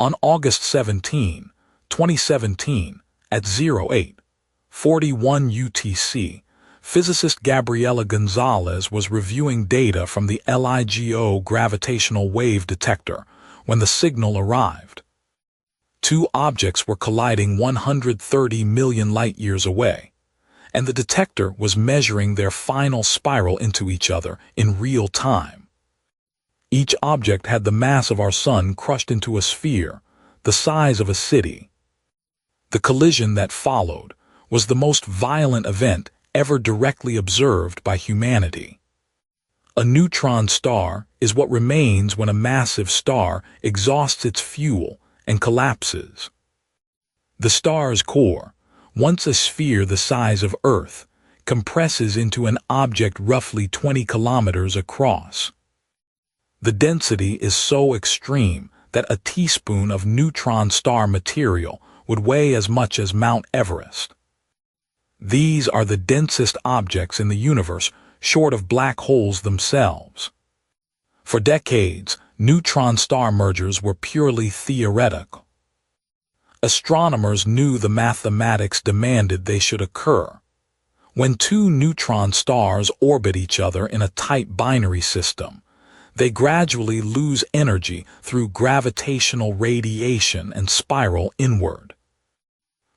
On August 17, 2017, at 08:41 UTC, physicist Gabriela Gonzalez was reviewing data from the LIGO gravitational wave detector when the signal arrived. Two objects were colliding 130 million light-years away, and the detector was measuring their final spiral into each other in real time. Each object had the mass of our sun crushed into a sphere, the size of a city. The collision that followed was the most violent event ever directly observed by humanity. A neutron star is what remains when a massive star exhausts its fuel and collapses. The star's core, once a sphere the size of Earth, compresses into an object roughly 20 kilometers across. The density is so extreme that a teaspoon of neutron star material would weigh as much as Mount Everest. These are the densest objects in the universe, short of black holes themselves. For decades, neutron-star mergers were purely theoretical. Astronomers knew the mathematics demanded they should occur. When two neutron stars orbit each other in a tight binary system, they gradually lose energy through gravitational radiation and spiral inward.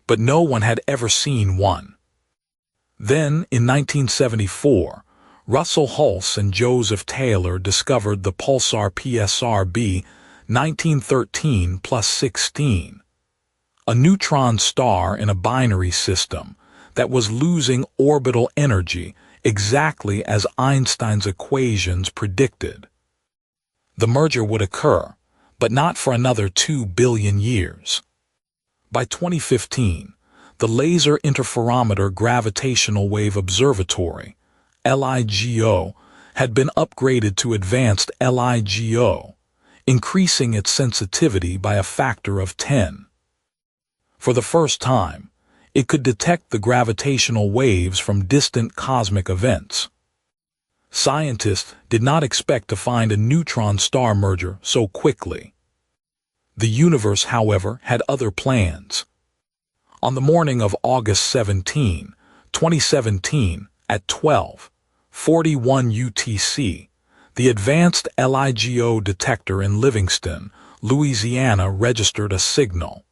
But no one had ever seen one. Then, in 1974, Russell Hulse and Joseph Taylor discovered the pulsar PSRB 1913+16, a neutron star in a binary system that was losing orbital energy exactly as Einstein's equations predicted. The merger would occur, but not for another 2 billion years. By 2015, the Laser Interferometer Gravitational Wave Observatory, LIGO, had been upgraded to Advanced LIGO, increasing its sensitivity by a factor of 10. For the first time, it could detect the gravitational waves from distant cosmic events. Scientists did not expect to find a neutron star merger so quickly. The universe, however, had other plans. On the morning of August 17, 2017, at 12:41 UTC, the Advanced LIGO detector in Livingston, Louisiana registered a signal.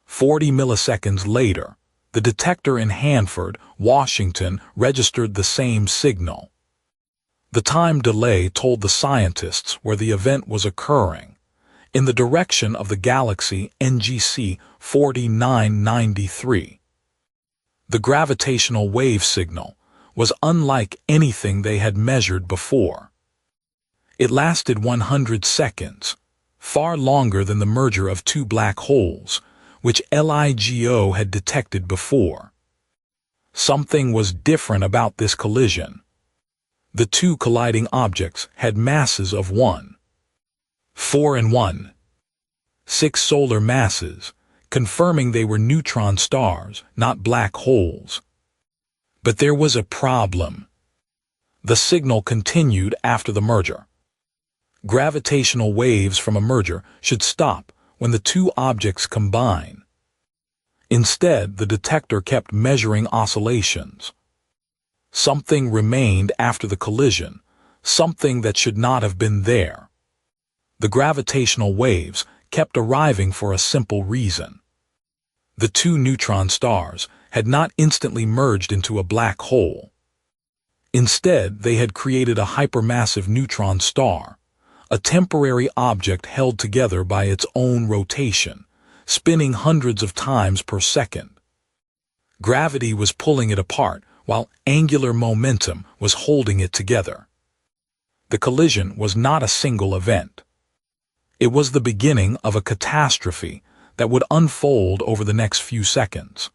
40 milliseconds later, the detector in Hanford, Washington registered the same signal. The time delay told the scientists where the event was occurring, in the direction of the galaxy NGC 4993. The gravitational wave signal was unlike anything they had measured before. It lasted 100 seconds, far longer than the merger of two black holes, which LIGO had detected before. Something was different about this collision. The two colliding objects had masses of 1.4 and 1.6 solar masses, confirming they were neutron stars, not black holes. But there was a problem. The signal continued after the merger. Gravitational waves from a merger should stop when the two objects combine. Instead, the detector kept measuring oscillations. Something remained after the collision, something that should not have been there. The gravitational waves kept arriving for a simple reason. The two neutron stars had not instantly merged into a black hole. Instead, they had created a hypermassive neutron star, a temporary object held together by its own rotation, spinning hundreds of times per second. Gravity was pulling it apart, while angular momentum was holding it together. The collision was not a single event. It was the beginning of a catastrophe that would unfold over the next few seconds.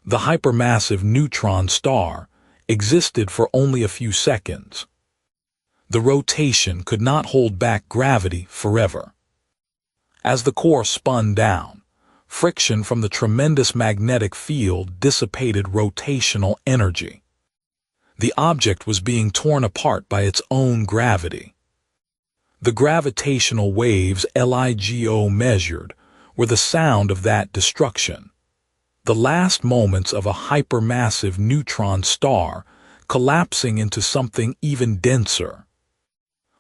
The hypermassive neutron star existed for only a few seconds. The rotation could not hold back gravity forever. As the core spun down, friction from the tremendous magnetic field dissipated rotational energy. The object was being torn apart by its own gravity. The gravitational waves LIGO measured were the sound of that destruction, the last moments of a hypermassive neutron star collapsing into something even denser.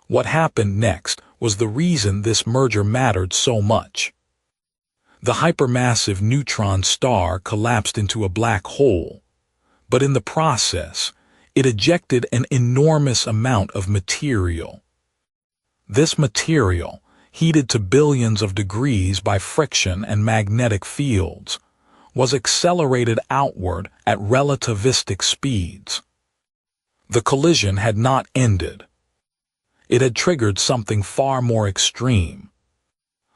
What happened next was the reason this merger mattered so much. The hypermassive neutron star collapsed into a black hole, but in the process, it ejected an enormous amount of material. This material, heated to billions of degrees by friction and magnetic fields, was accelerated outward at relativistic speeds. The collision had not ended. It had triggered something far more extreme.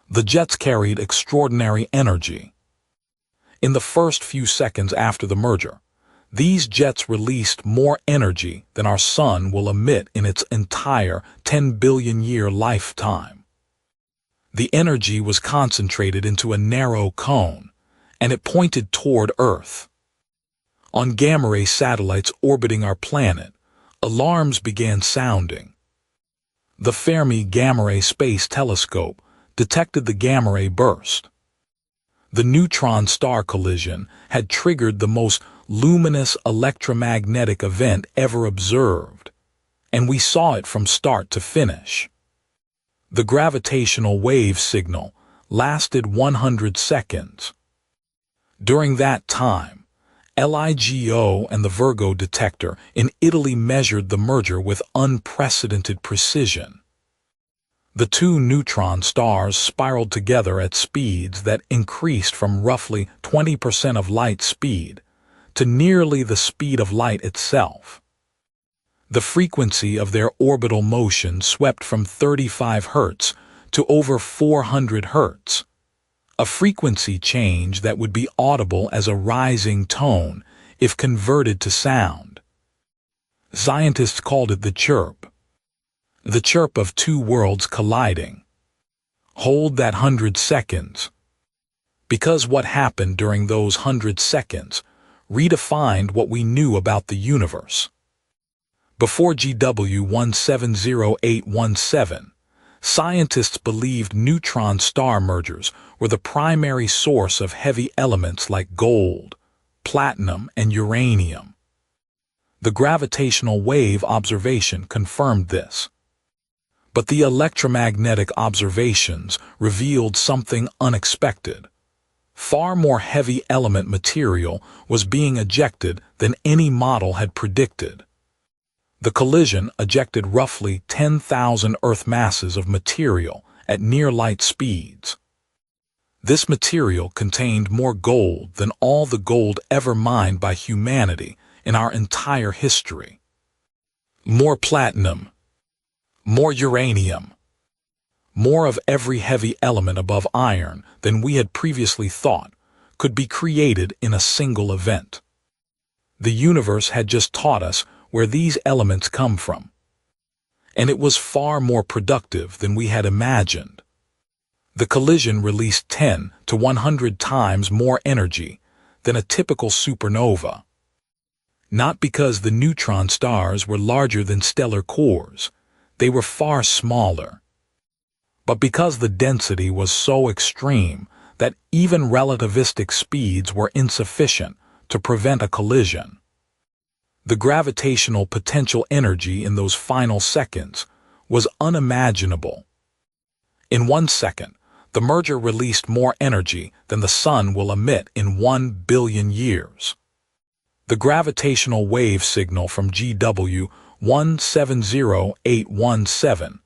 The jets carried extraordinary energy. In the first few seconds after the merger, these jets released more energy than our sun will emit in its entire 10 billion-year lifetime. The energy was concentrated into a narrow cone, and it pointed toward Earth. On gamma-ray satellites orbiting our planet, alarms began sounding. The Fermi Gamma-ray Space Telescope detected the gamma-ray burst. The neutron star collision had triggered the most luminous electromagnetic event ever observed, and we saw it from start to finish. The gravitational wave signal lasted 100 seconds. During that time, LIGO and the Virgo detector in Italy measured the merger with unprecedented precision. The two neutron stars spiraled together at speeds that increased from roughly 20% of light speed to nearly the speed of light itself. The frequency of their orbital motion swept from 35 Hz to over 400 Hz, a frequency change that would be audible as a rising tone if converted to sound. Scientists called it the chirp of two worlds colliding. Hold that 100 seconds. Because what happened during those 100 seconds redefined what we knew about the universe. Before GW 170817, scientists believed neutron star mergers were the primary source of heavy elements like gold, platinum, and uranium. The gravitational wave observation confirmed this. But the electromagnetic observations revealed something unexpected. Far more heavy element material was being ejected than any model had predicted. The collision ejected roughly 10,000 Earth masses of material at near-light speeds. This material contained more gold than all the gold ever mined by humanity in our entire history. More platinum, more uranium, more of every heavy element above iron than we had previously thought could be created in a single event. The universe had just taught us where these elements come from, and it was far more productive than we had imagined. The collision released 10 to 100 times more energy than a typical supernova. Not because the neutron stars were larger than stellar cores, they were far smaller, but because the density was so extreme that even relativistic speeds were insufficient to prevent a collision. The gravitational potential energy in those final seconds was unimaginable. In 1 second, the merger released more energy than the sun will emit in 1 billion years. The gravitational wave signal from GW 170817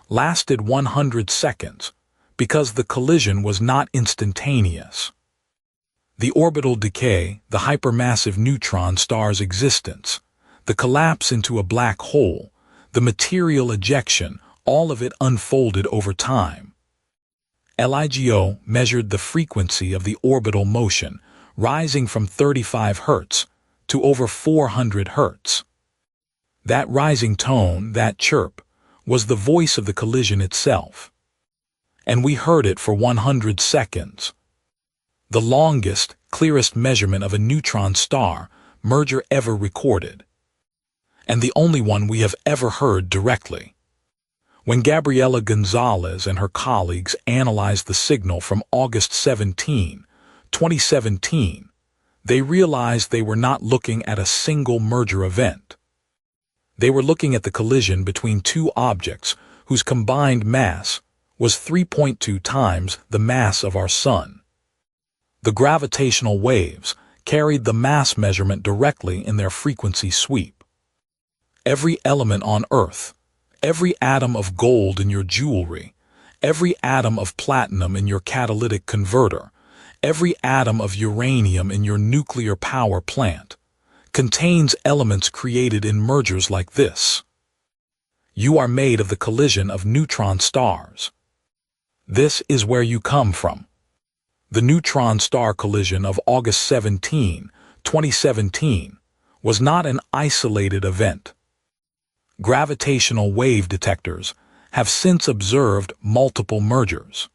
lasted 100 seconds because the collision was not instantaneous. The orbital decay, the hypermassive neutron star's existence, the collapse into a black hole, the material ejection, all of it unfolded over time. LIGO measured the frequency of the orbital motion, rising from 35 Hz to over 400 Hz. That rising tone, that chirp, was the voice of the collision itself. And we heard it for 100 seconds. The longest, clearest measurement of a neutron star merger ever recorded. And the only one we have ever heard directly. When Gabriela Gonzalez and her colleagues analyzed the signal from August 17, 2017, they realized they were not looking at a single merger event. They were looking at the collision between two objects whose combined mass was 3.2 times the mass of our Sun. The gravitational waves carried the mass measurement directly in their frequency sweep. Every element on Earth, every atom of gold in your jewelry, every atom of platinum in your catalytic converter, every atom of uranium in your nuclear power plant, contains elements created in mergers like this. You are made of the collision of neutron stars. This is where you come from. The neutron star collision of August 17, 2017, was not an isolated event. Gravitational wave detectors have since observed multiple mergers.